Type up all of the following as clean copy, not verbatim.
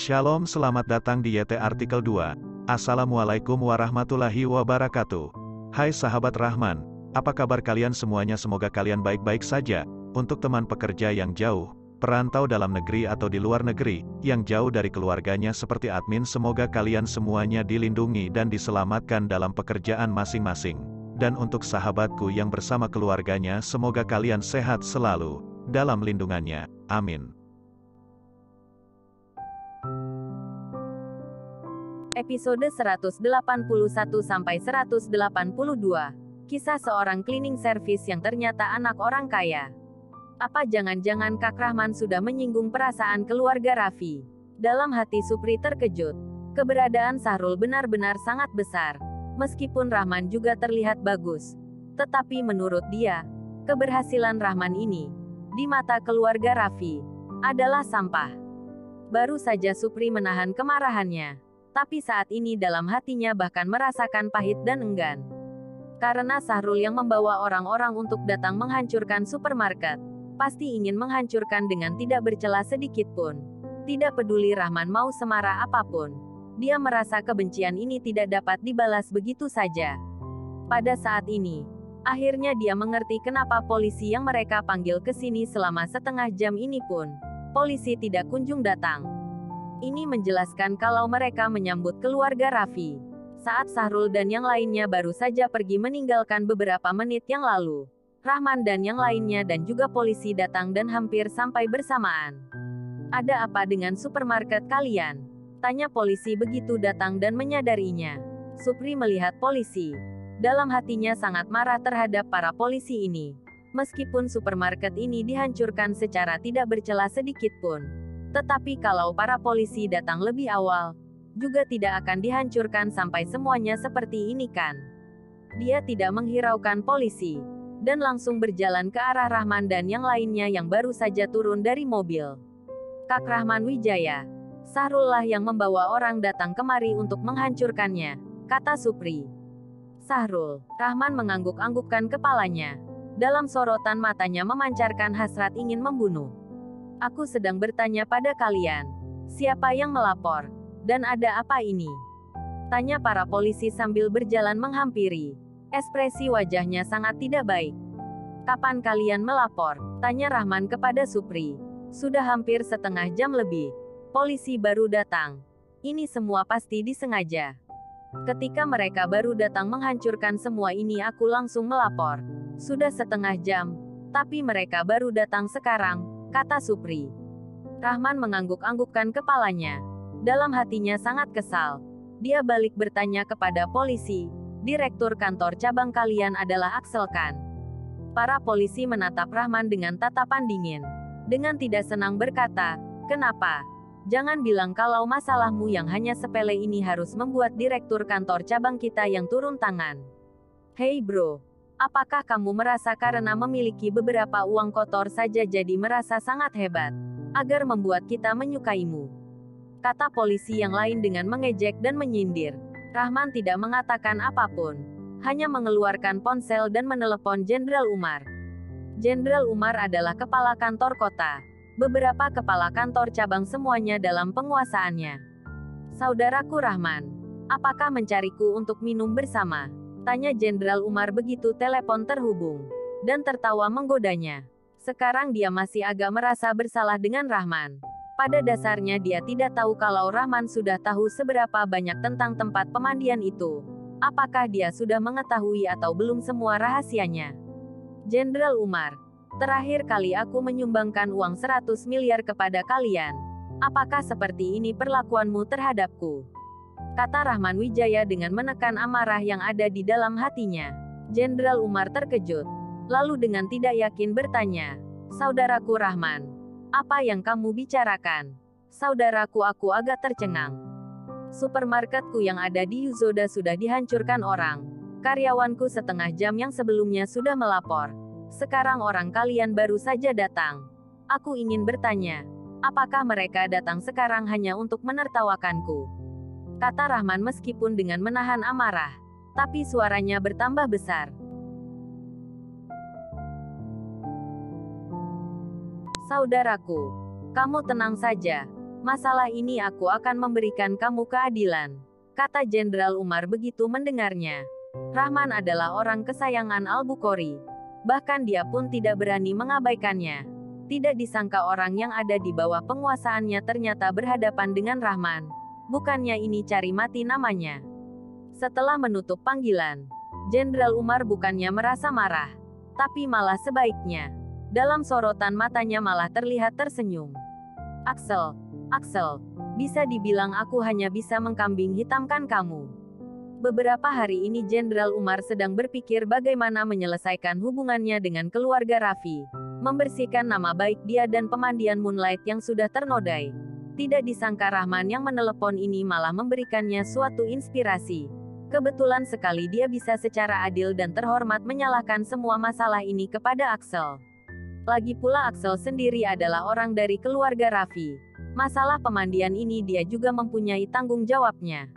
Shalom, selamat datang di YT Artikel 2. Assalamualaikum warahmatullahi wabarakatuh. Hai sahabat Rahman, apa kabar kalian semuanya? Semoga kalian baik-baik saja. Untuk teman pekerja yang jauh, perantau dalam negeri atau di luar negeri, yang jauh dari keluarganya seperti admin, semoga kalian semuanya dilindungi dan diselamatkan dalam pekerjaan masing-masing. Dan untuk sahabatku yang bersama keluarganya, semoga kalian sehat selalu dalam lindungannya. Amin. Episode 181-182. Kisah seorang cleaning service yang ternyata anak orang kaya. Apa jangan-jangan Kak Rahman sudah menyinggung perasaan keluarga Raffi? Dalam hati Supri terkejut. Keberadaan Sahrul benar-benar sangat besar. Meskipun Rahman juga terlihat bagus, tetapi menurut dia, keberhasilan Rahman ini, di mata keluarga Raffi, adalah sampah. Baru saja Supri menahan kemarahannya. Tapi saat ini dalam hatinya bahkan merasakan pahit dan enggan. Karena Sahrul yang membawa orang-orang untuk datang menghancurkan supermarket, pasti ingin menghancurkan dengan tidak bercela sedikit pun. Tidak peduli Rahman mau semarah apapun, dia merasa kebencian ini tidak dapat dibalas begitu saja. Pada saat ini, akhirnya dia mengerti kenapa polisi yang mereka panggil ke sini selama setengah jam ini pun, polisi tidak kunjung datang. Ini menjelaskan kalau mereka menyambut keluarga Raffi saat Sahrul dan yang lainnya baru saja pergi meninggalkan beberapa menit yang lalu. Rahman dan yang lainnya dan juga polisi datang dan hampir sampai bersamaan. Ada apa dengan supermarket kalian? Tanya polisi begitu datang dan menyadarinya. Supri melihat polisi. Dalam hatinya sangat marah terhadap para polisi ini. Meskipun supermarket ini dihancurkan secara tidak bercela sedikit pun. Tetapi kalau para polisi datang lebih awal, juga tidak akan dihancurkan sampai semuanya seperti ini kan. Dia tidak menghiraukan polisi, dan langsung berjalan ke arah Rahman dan yang lainnya yang baru saja turun dari mobil. Kak Rahman Wijaya, Sahrul lah yang membawa orang datang kemari untuk menghancurkannya, kata Supri. Sahrul, Rahman mengangguk-anggukkan kepalanya. Dalam sorotan matanya memancarkan hasrat ingin membunuh. Aku sedang bertanya pada kalian, siapa yang melapor? Dan ada apa ini? Tanya para polisi sambil berjalan menghampiri. Ekspresi wajahnya sangat tidak baik. Kapan kalian melapor? Tanya Rahman kepada Supri. Sudah hampir setengah jam lebih. Polisi baru datang. Ini semua pasti disengaja. Ketika mereka baru datang menghancurkan semua ini aku langsung melapor. Sudah setengah jam, tapi mereka baru datang sekarang, kata Supri. Rahman mengangguk-anggukkan kepalanya. Dalam hatinya sangat kesal. Dia balik bertanya kepada polisi, direktur kantor cabang kalian adalah Axel kan? Para polisi menatap Rahman dengan tatapan dingin. Dengan tidak senang berkata, kenapa? Jangan bilang kalau masalahmu yang hanya sepele ini harus membuat direktur kantor cabang kita yang turun tangan. Hei bro, apakah kamu merasa karena memiliki beberapa uang kotor saja jadi merasa sangat hebat, agar membuat kita menyukaimu? Kata polisi yang lain dengan mengejek dan menyindir. Rahman tidak mengatakan apapun, hanya mengeluarkan ponsel dan menelepon Jenderal Umar. Jenderal Umar adalah kepala kantor kota. Beberapa kepala kantor cabang semuanya dalam penguasaannya. Saudaraku Rahman, apakah mencariku untuk minum bersama? Tanya Jenderal Umar begitu telepon terhubung. Dan tertawa menggodanya. Sekarang dia masih agak merasa bersalah dengan Rahman. Pada dasarnya dia tidak tahu kalau Rahman sudah tahu seberapa banyak tentang tempat pemandian itu. Apakah dia sudah mengetahui atau belum semua rahasianya? Jenderal Umar, terakhir kali aku menyumbangkan uang 100 miliar kepada kalian. Apakah seperti ini perlakuanmu terhadapku? Kata Rahman Wijaya dengan menekan amarah yang ada di dalam hatinya. Jenderal Umar terkejut. Lalu dengan tidak yakin bertanya, saudaraku Rahman, apa yang kamu bicarakan? Saudaraku aku agak tercengang. Supermarketku yang ada di Yuzoda sudah dihancurkan orang. Karyawanku setengah jam yang sebelumnya sudah melapor. Sekarang orang kalian baru saja datang. Aku ingin bertanya, apakah mereka datang sekarang hanya untuk menertawakanku? Kata Rahman meskipun dengan menahan amarah. Tapi suaranya bertambah besar. Saudaraku, kamu tenang saja. Masalah ini aku akan memberikan kamu keadilan, kata Jenderal Umar begitu mendengarnya. Rahman adalah orang kesayangan Al-Bukhari. Bahkan dia pun tidak berani mengabaikannya. Tidak disangka orang yang ada di bawah penguasaannya ternyata berhadapan dengan Rahman. Bukannya ini cari mati namanya. Setelah menutup panggilan, Jenderal Umar bukannya merasa marah, tapi malah sebaiknya. Dalam sorotan matanya malah terlihat tersenyum. Axel, bisa dibilang aku hanya bisa mengkambing hitamkan kamu. Beberapa hari ini Jenderal Umar sedang berpikir bagaimana menyelesaikan hubungannya dengan keluarga Raffi, membersihkan nama baik dia dan pemandian Moonlight yang sudah ternodai. Tidak disangka Rahman yang menelepon ini malah memberikannya suatu inspirasi. Kebetulan sekali dia bisa secara adil dan terhormat menyalahkan semua masalah ini kepada Axel. Lagi pula Axel sendiri adalah orang dari keluarga Raffi. Masalah pemandian ini dia juga mempunyai tanggung jawabnya.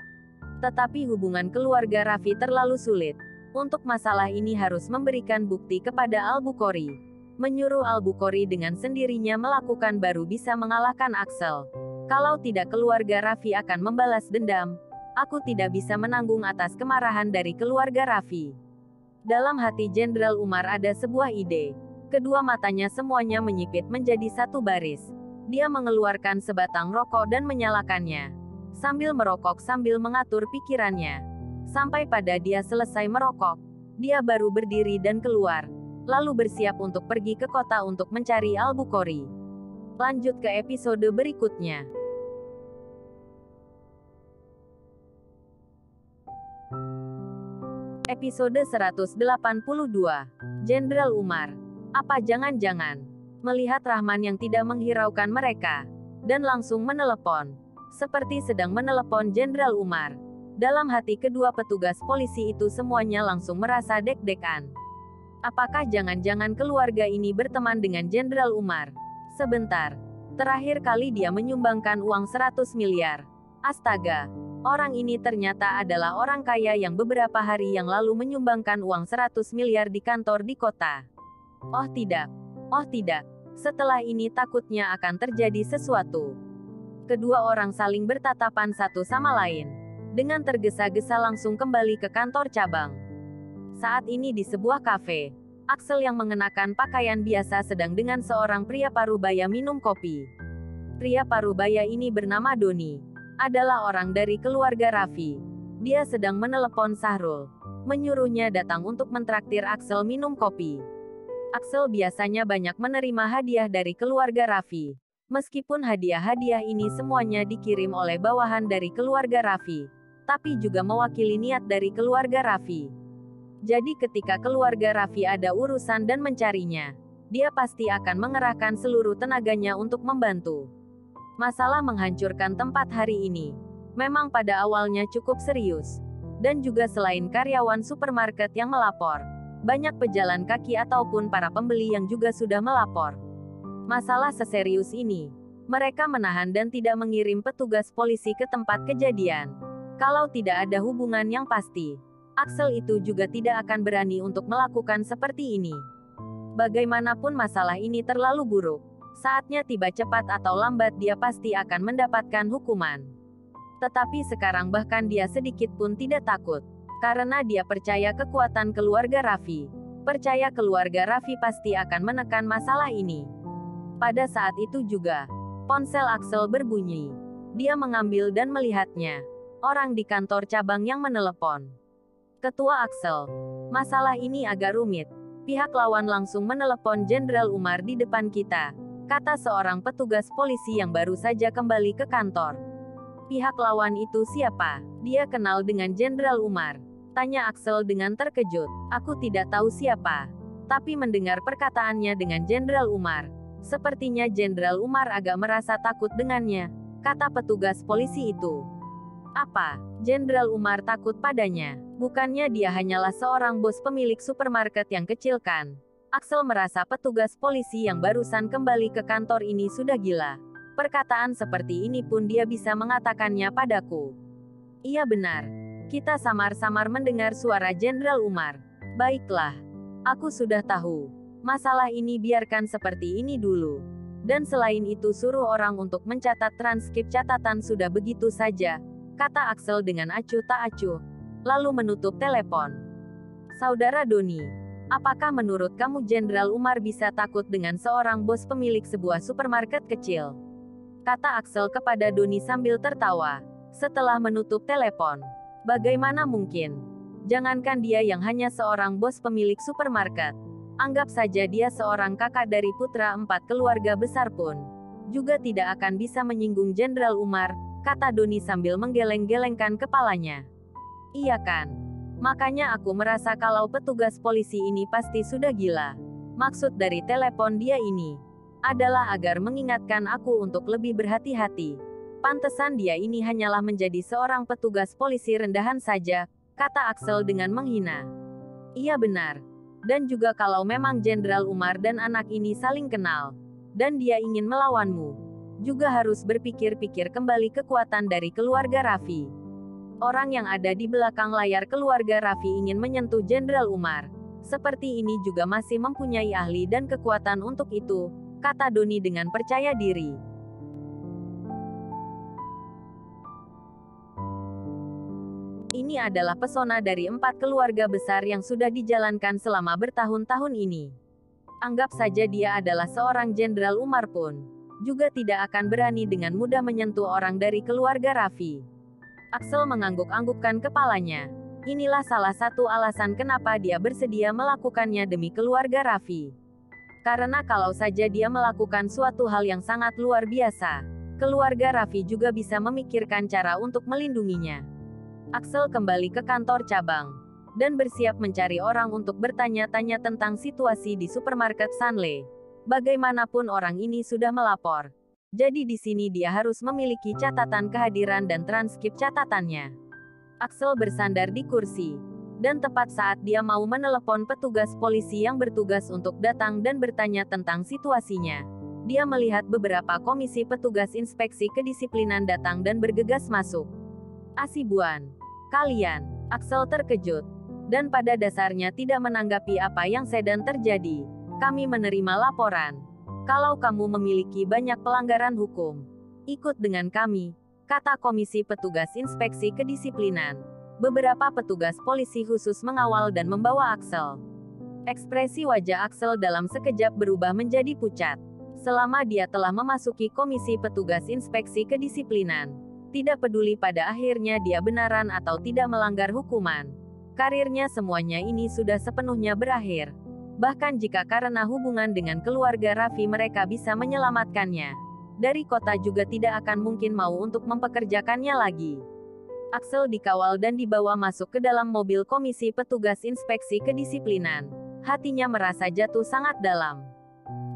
Tetapi hubungan keluarga Raffi terlalu sulit. Untuk masalah ini harus memberikan bukti kepada Al-Bukhari. Menyuruh Al-Bukhari dengan sendirinya melakukan baru bisa mengalahkan Axel. Kalau tidak keluarga Raffi akan membalas dendam. Aku tidak bisa menanggung atas kemarahan dari keluarga Raffi. Dalam hati Jenderal Umar ada sebuah ide. Kedua matanya semuanya menyipit menjadi satu baris. Dia mengeluarkan sebatang rokok dan menyalakannya. Sambil merokok sambil mengatur pikirannya. Sampai pada dia selesai merokok, dia baru berdiri dan keluar. Lalu bersiap untuk pergi ke kota untuk mencari Al-Bukhari. Lanjut ke episode berikutnya. Episode 182. Jenderal Umar. Apa jangan-jangan melihat Rahman yang tidak menghiraukan mereka dan langsung menelepon, seperti sedang menelepon Jenderal Umar. Dalam hati kedua petugas polisi itu semuanya langsung merasa deg-degan. Apakah jangan-jangan keluarga ini berteman dengan Jenderal Umar? Sebentar. Terakhir kali dia menyumbangkan uang 100 miliar. Astaga. Orang ini ternyata adalah orang kaya yang beberapa hari yang lalu menyumbangkan uang 100 miliar di kantor di kota. Oh tidak. Setelah ini takutnya akan terjadi sesuatu. Kedua orang saling bertatapan satu sama lain. Dengan tergesa-gesa langsung kembali ke kantor cabang. Saat ini di sebuah kafe, Axel yang mengenakan pakaian biasa sedang dengan seorang pria parubaya minum kopi. Pria parubaya ini bernama Doni. Adalah orang dari keluarga Raffi. Dia sedang menelepon Sahrul. Menyuruhnya datang untuk mentraktir Axel minum kopi. Axel biasanya banyak menerima hadiah dari keluarga Raffi. Meskipun hadiah-hadiah ini semuanya dikirim oleh bawahan dari keluarga Raffi, tapi juga mewakili niat dari keluarga Raffi. Jadi ketika keluarga Raffi ada urusan dan mencarinya, dia pasti akan mengerahkan seluruh tenaganya untuk membantu. Masalah menghancurkan tempat hari ini memang pada awalnya cukup serius. Dan juga selain karyawan supermarket yang melapor, banyak pejalan kaki ataupun para pembeli yang juga sudah melapor. Masalah seserius ini, mereka menahan dan tidak mengirim petugas polisi ke tempat kejadian. Kalau tidak ada hubungan yang pasti, Axel itu juga tidak akan berani untuk melakukan seperti ini. Bagaimanapun masalah ini terlalu buruk, saatnya tiba cepat atau lambat dia pasti akan mendapatkan hukuman. Tetapi sekarang bahkan dia sedikit pun tidak takut, karena dia percaya kekuatan keluarga Raffi. Percaya keluarga Raffi pasti akan menekan masalah ini. Pada saat itu juga, ponsel Axel berbunyi. Dia mengambil dan melihatnya. Orang di kantor cabang yang menelepon. Ketua Axel. Masalah ini agak rumit. Pihak lawan langsung menelepon Jenderal Umar di depan kita, kata seorang petugas polisi yang baru saja kembali ke kantor. Pihak lawan itu siapa? Dia kenal dengan Jenderal Umar. Tanya Axel dengan terkejut. Aku tidak tahu siapa. Tapi mendengar perkataannya dengan Jenderal Umar, sepertinya Jenderal Umar agak merasa takut dengannya, kata petugas polisi itu. Apa? Jenderal Umar takut padanya? Bukannya dia hanyalah seorang bos pemilik supermarket yang kecil kan? Axel merasa petugas polisi yang barusan kembali ke kantor ini sudah gila. Perkataan seperti ini pun dia bisa mengatakannya padaku. Iya benar. Kita samar-samar mendengar suara Jenderal Umar. Baiklah. Aku sudah tahu. Masalah ini biarkan seperti ini dulu. Dan selain itu suruh orang untuk mencatat transkrip catatan sudah begitu saja, kata Axel dengan acuh tak acuh. Lalu menutup telepon. Saudara Doni, apakah menurut kamu Jenderal Umar bisa takut dengan seorang bos pemilik sebuah supermarket kecil? Kata Axel kepada Doni sambil tertawa. Setelah menutup telepon. Bagaimana mungkin? Jangankan dia yang hanya seorang bos pemilik supermarket. Anggap saja dia seorang kakak dari putra 4 keluarga besar pun. Juga tidak akan bisa menyinggung Jenderal Umar, kata Doni sambil menggeleng-gelengkan kepalanya. Iya kan? Makanya aku merasa kalau petugas polisi ini pasti sudah gila. Maksud dari telepon dia ini adalah agar mengingatkan aku untuk lebih berhati-hati. Pantesan dia ini hanyalah menjadi seorang petugas polisi rendahan saja, kata Axel dengan menghina. Iya benar. Dan juga kalau memang Jenderal Umar dan anak ini saling kenal, dan dia ingin melawanmu, juga harus berpikir-pikir kembali kekuatan dari keluarga Raffi. Orang yang ada di belakang layar keluarga Raffi ingin menyentuh Jenderal Umar. Seperti ini juga masih mempunyai ahli dan kekuatan untuk itu, kata Doni dengan percaya diri. Ini adalah pesona dari 4 keluarga besar yang sudah dijalankan selama bertahun-tahun ini. Anggap saja dia adalah seorang Jenderal Umar pun juga tidak akan berani dengan mudah menyentuh orang dari keluarga Raffi. Axel mengangguk-anggukkan kepalanya. Inilah salah satu alasan kenapa dia bersedia melakukannya demi keluarga Raffi. Karena kalau saja dia melakukan suatu hal yang sangat luar biasa, keluarga Raffi juga bisa memikirkan cara untuk melindunginya. Axel kembali ke kantor cabang dan bersiap mencari orang untuk bertanya-tanya tentang situasi di supermarket Sunley. Bagaimanapun orang ini sudah melapor. Jadi di sini dia harus memiliki catatan kehadiran dan transkrip catatannya. Axel bersandar di kursi dan tepat saat dia mau menelepon petugas polisi yang bertugas untuk datang dan bertanya tentang situasinya, dia melihat beberapa komisi petugas inspeksi kedisiplinan datang dan bergegas masuk. Asibuan. Kalian, Axel terkejut. Dan pada dasarnya tidak menanggapi apa yang sedang terjadi. Kami menerima laporan. Kalau kamu memiliki banyak pelanggaran hukum, ikut dengan kami, kata Komisi Petugas Inspeksi Kedisiplinan. Beberapa petugas polisi khusus mengawal dan membawa Axel. Ekspresi wajah Axel dalam sekejap berubah menjadi pucat. Selama dia telah memasuki Komisi Petugas Inspeksi Kedisiplinan, tidak peduli pada akhirnya dia benaran atau tidak melanggar hukuman. Karirnya semuanya ini sudah sepenuhnya berakhir. Bahkan jika karena hubungan dengan keluarga Raffi mereka bisa menyelamatkannya dari kota juga tidak akan mungkin mau untuk mempekerjakannya lagi. Axel dikawal dan dibawa masuk ke dalam mobil Komisi Petugas Inspeksi Kedisiplinan. Hatinya merasa jatuh sangat dalam.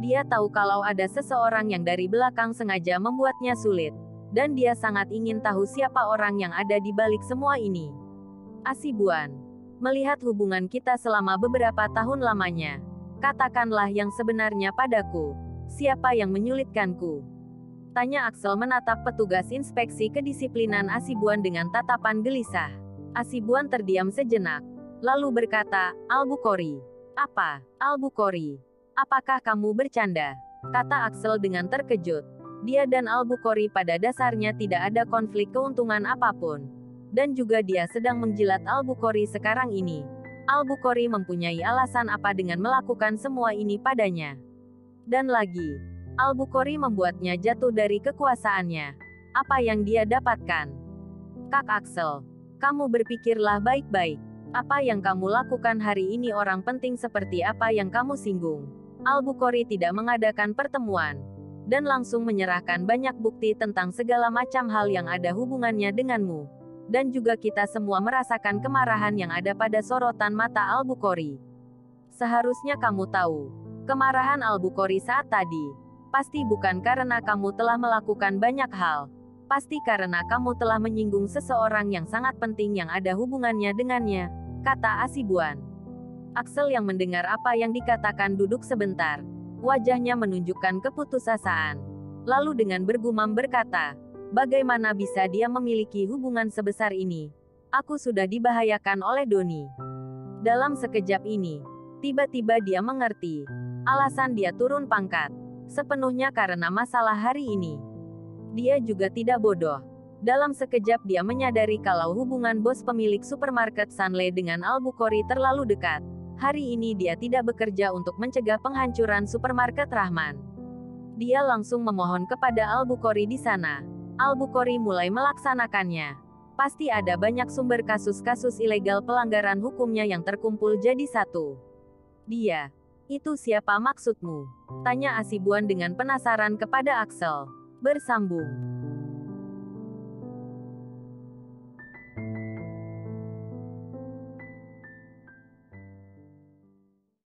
Dia tahu kalau ada seseorang yang dari belakang sengaja membuatnya sulit. Dan dia sangat ingin tahu siapa orang yang ada di balik semua ini. Asibuan. Melihat hubungan kita selama beberapa tahun lamanya. Katakanlah yang sebenarnya padaku. Siapa yang menyulitkanku? Tanya Axel menatap petugas inspeksi kedisiplinan Asibuan dengan tatapan gelisah. Asibuan terdiam sejenak. Lalu berkata, Al-Bukhari. Apa? Al-Bukhari? Apakah kamu bercanda? Kata Axel dengan terkejut. Dia dan Al-Bukhari pada dasarnya tidak ada konflik keuntungan apapun. Dan juga dia sedang menjilat Al-Bukhari sekarang ini. Al-Bukhari mempunyai alasan apa dengan melakukan semua ini padanya. Dan lagi, Al-Bukhari membuatnya jatuh dari kekuasaannya. Apa yang dia dapatkan? Kak Axel, kamu berpikirlah baik-baik. Apa yang kamu lakukan hari ini orang penting seperti apa yang kamu singgung. Al-Bukhari tidak mengadakan pertemuan dan langsung menyerahkan banyak bukti tentang segala macam hal yang ada hubungannya denganmu. Dan juga kita semua merasakan kemarahan yang ada pada sorotan mata Al-Bukhari. Seharusnya kamu tahu, kemarahan Al-Bukhari saat tadi, pasti bukan karena kamu telah melakukan banyak hal. Pasti karena kamu telah menyinggung seseorang yang sangat penting yang ada hubungannya dengannya, kata Asibuan. Axel yang mendengar apa yang dikatakan duduk sebentar. Wajahnya menunjukkan keputusasaan. Lalu dengan bergumam berkata, bagaimana bisa dia memiliki hubungan sebesar ini? Aku sudah dibahayakan oleh Doni. Dalam sekejap ini, tiba-tiba dia mengerti. Alasan dia turun pangkat. sepenuhnya karena masalah hari ini. Dia juga tidak bodoh. Dalam sekejap dia menyadari kalau hubungan bos pemilik supermarket Sunley dengan Al-Bukhari terlalu dekat. Hari ini dia tidak bekerja untuk mencegah penghancuran supermarket Rahman. Dia langsung memohon kepada Al-Bukhari di sana. Al-Bukhari mulai melaksanakannya. Pasti ada banyak sumber kasus-kasus ilegal pelanggaran hukumnya yang terkumpul jadi satu. Dia. Itu siapa maksudmu? Tanya Asibuan dengan penasaran kepada Axel. Bersambung.